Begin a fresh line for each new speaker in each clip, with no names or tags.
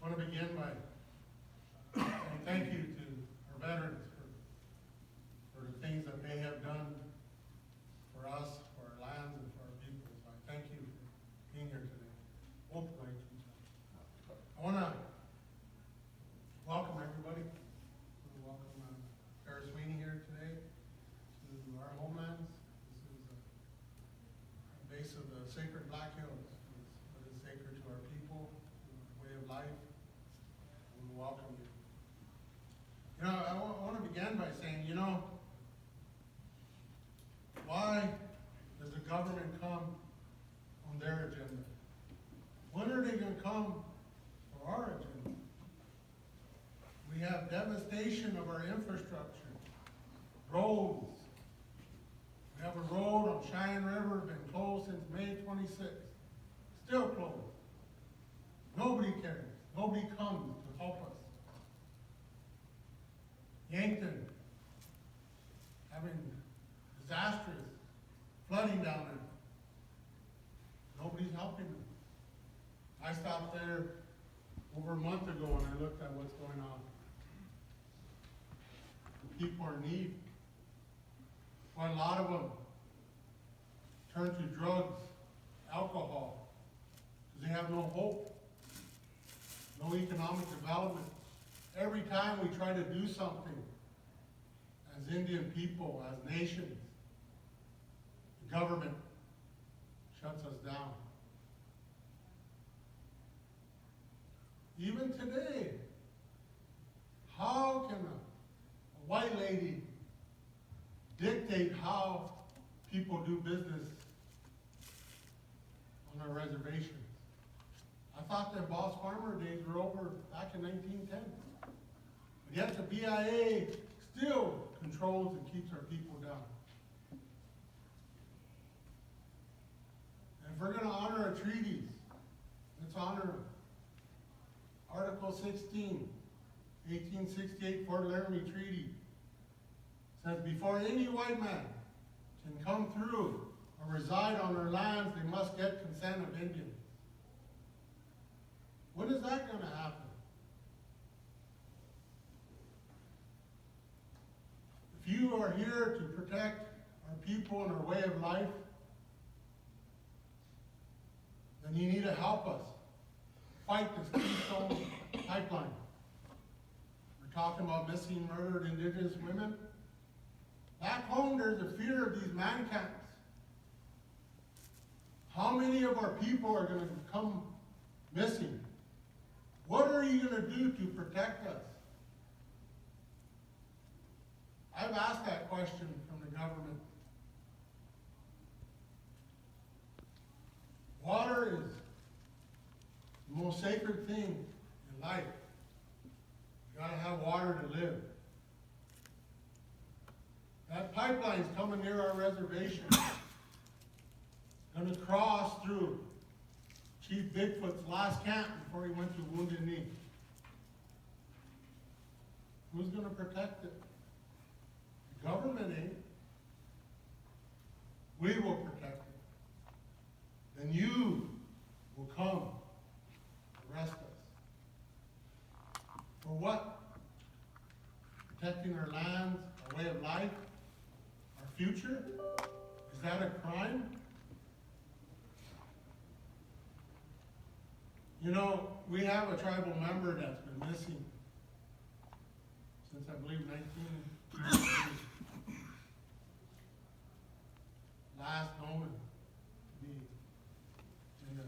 I want to begin by saying thank you to our veterans for the things that they have done for us, for our lands, and for our people. So I thank you for being here today. I want to welcome everybody. Welcome Paris Sweeney here today to our homelands. This is a base of the sacred Black Hills. What is sacred to our people, to our way of life. We welcome you. You know, I want to begin by saying, why does the government come on their agenda? When are they going to come for our agenda? We have devastation of our infrastructure, roads. We have a road on Cheyenne River, been closed since May 26th. Still closed. Nobody cares. Nobody comes to help us. Yankton, having disastrous flooding down there. Nobody's helping them. I stopped there over a month ago and I looked at what's going on. The people are in need. Quite a lot of them turn to drugs, alcohol, because they have no hope, no economic development. Every time we try to do something as Indian people, as nations, the government shuts us down. Even today, how can a white lady dictate how people do business on our reservations? I thought that boss farmer days were over back in 1910. But yet the BIA still controls and keeps our people down. And if we're going to honor our treaties, let's honor them. Article 16, 1868 Fort Laramie Treaty says, before any white man can come through or reside on our lands, they must get consent of Indians. When is that going to happen? If you are here to protect our people and our way of life, then you need to help us fight this Keystone Pipeline. We're talking about missing, murdered Indigenous women. Back home, there's a fear of these man camps. How many of our people are going to come missing? What are you going to do to protect us? I've asked that question from the government. Water is the most sacred thing in life. You gotta have water to live. That pipeline's coming near our reservation. Gonna cross through Chief Bigfoot's last camp before he went to Wounded Knee. Who's gonna protect it? The government ain't. We will protect it. Then you will come arrest us. For what? Protecting our lands, our way of life, our future? Is that a crime? You know, we have a tribal member that's been missing since I believe 1993. Last known to be in the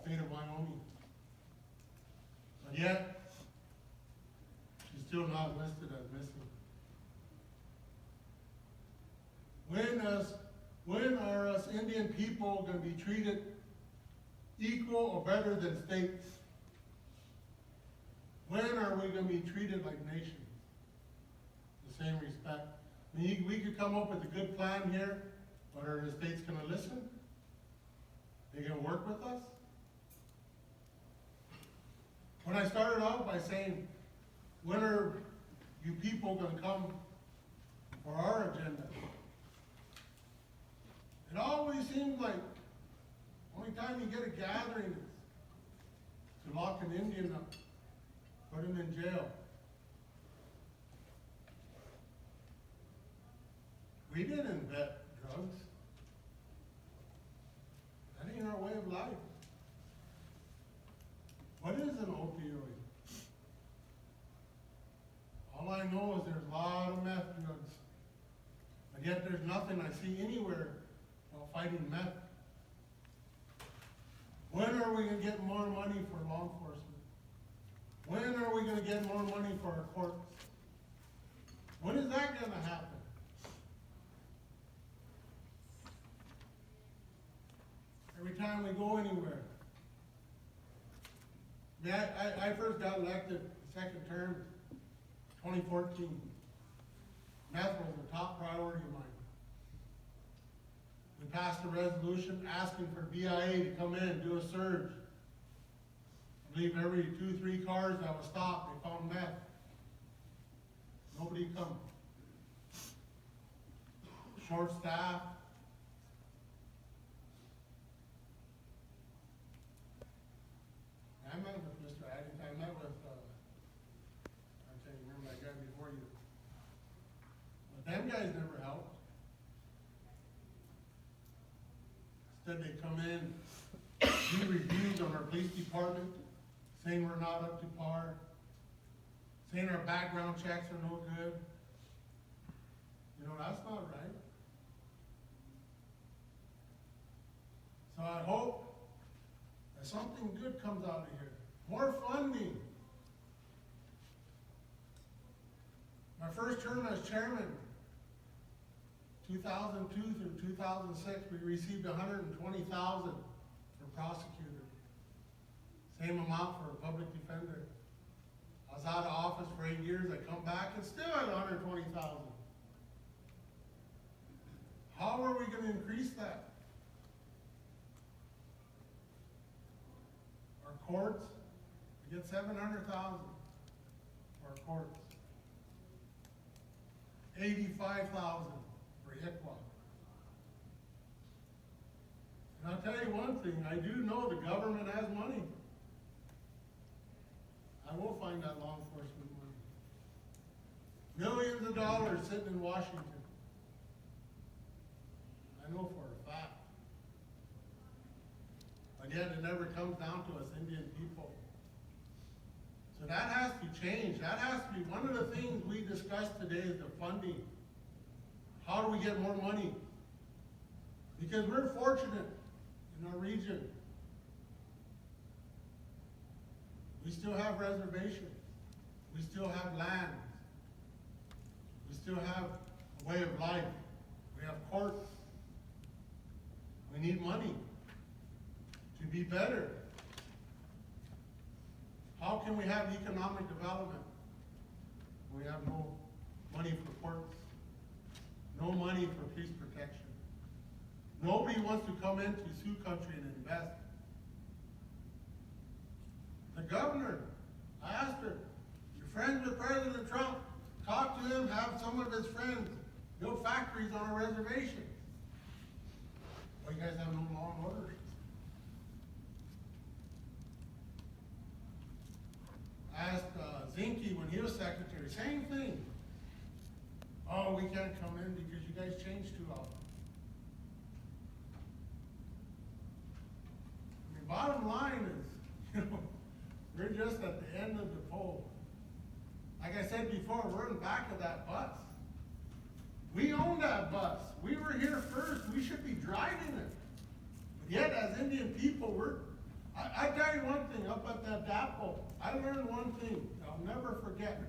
state of Wyoming. But yet, she's still not listed as missing. When are us Indian people going to be treated equal or better than states? When are we going to be treated like nations? The same respect. I mean, we could come up with a good plan here, but are the states going to listen? They going to work with us? When I started out by saying, when are you people going to come for our agenda? It always seems like only time you get a gathering is to lock an Indian up put him in jail. We didn't invent drugs. That ain't our way of life. What is an opioid? All I know is there's a lot of meth drugs. And yet there's nothing I see anywhere about fighting meth. When are we going to get more money for law enforcement? When are we going to get more money for our courts? When is that going to happen? Every time we go anywhere. I first got elected second term, 2014. Meth was the top priority of mine. We passed a resolution asking for BIA to come in and do a surge. I believe every 2-3 cars that was stopped, they found meth. Nobody come. Short staff. I met with Mr. Addington, I met with, I can't remember that guy before you. But them guys never helped. Instead they come in, do reviews on our police department, saying we're not up to par, saying our background checks are no good. You know, that's not right. So I hope that something good comes out of here. More funding. My first term as chairman, 2002 through 2006, we received $120,000 for prosecutor. Same amount for a public defender. I was out of office for 8 years. I come back and still at $120,000. How are we going to increase that? Our courts, we get $700,000 for our courts. $85,000 for ICWA. And I'll tell you one thing, I do know the government has money. I will find that law enforcement money. Millions of dollars sitting in Washington. I know for a fact. But yet it never comes down to us Indian people. So that has to change. That has to be one of the things we discussed today is the funding. How do we get more money? Because we're fortunate in our region. We still have reservations. We still have land. We still have a way of life. We have courts. We need money to be better. How can we have economic development when we have no money for courts, no money for police protection? Nobody wants to come into Sioux country and invest. The governor, I asked her, you're friends with President Trump, talk to him, have some of his friends build factories on a reservation. Well, you guys have no law and order. I asked Zinke when he was secretary, same thing. Oh, we can't come in because you guys change too often. I mean, bottom line is, we're just at the end of the pole. Like I said before, we're in the back of that bus. We own that bus. We were here first. We should be driving it. But yet, as Indian people, I tell you one thing, up at that depot, I learned one thing I'll never forget.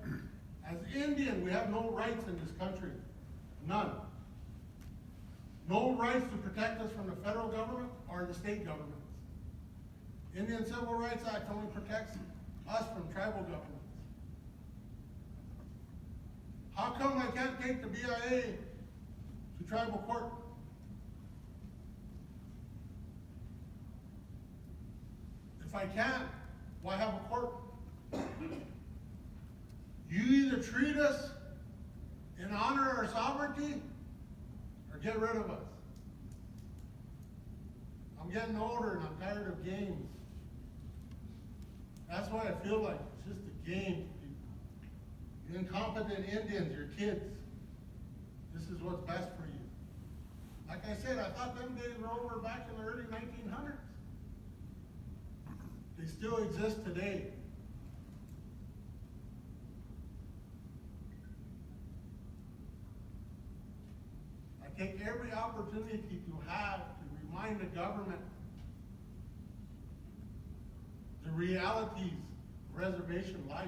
As Indian, we have no rights in this country. None. No rights to protect us from the federal government or the state governments. Indian Civil Rights Act only protects us from tribal governments. How come I can't take the BIA to tribal court? If I can't, why have a court? You either treat us and honor our sovereignty or get rid of us. I'm getting older and I'm tired of games. That's why I feel like it's just a game. You incompetent Indians, your kids. This is what's best for you. Like I said, I thought them days were over back in the early 1900s. They still exist today. I take every opportunity to have to remind the government the realities of reservation life.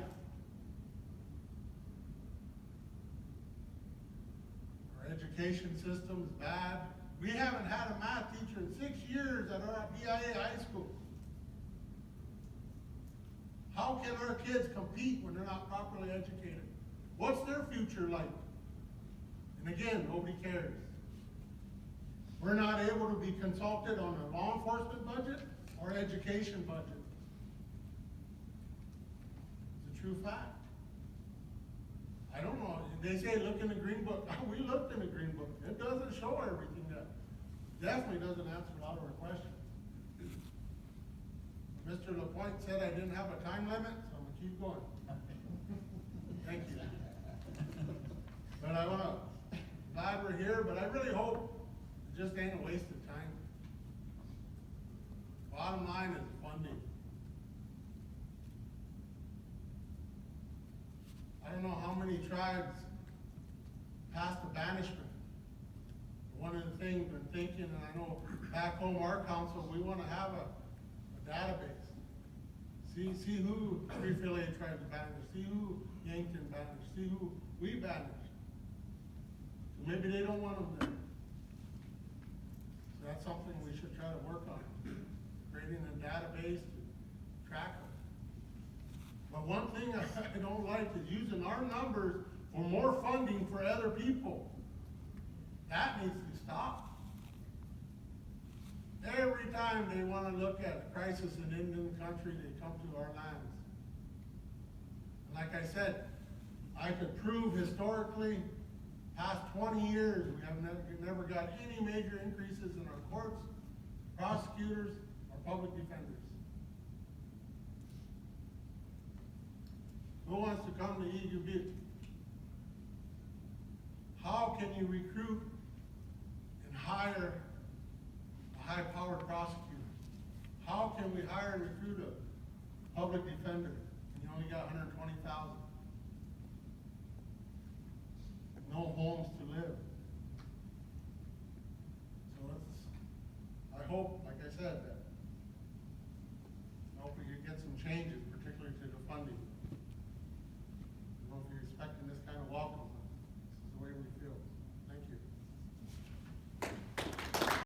Our education system is bad. We haven't had a math teacher in 6 years at our BIA high school. How can our kids compete when they're not properly educated? What's their future like? And again, nobody cares. We're not able to be consulted on a law enforcement budget or education budget. It's a true fact. I don't know. They say look in the green book. We looked in the green book. It doesn't show everything that. Definitely doesn't answer a lot of our questions. Mr. LaPointe said I didn't have a time limit, so I'm gonna keep going. Thank you. But glad we're here, but I really hope it just ain't a waste of time. Bottom line is funding. I don't know how many tribes passed the banishment. One of the things I'm thinking, and I know back home our council, we want to have a database. See who pre-affiliated tribes banished, see who Yankton banished, see who we banished. So maybe they don't want them there. So that's something we should try to work on, creating a database to track them. But one thing I don't like is using our numbers for more funding for other people. That needs to stop. Every time they want to look at a crisis in Indian country, they come to our lands. And like I said, I could prove historically, past 20 years, we have never got any major increases in our courts, prosecutors, or public defenders. Who wants to come to Eagle Butte? How can you recruit and hire a high-powered prosecutor? How can we hire and recruit a public defender? And you only got 120,000. No homes to live.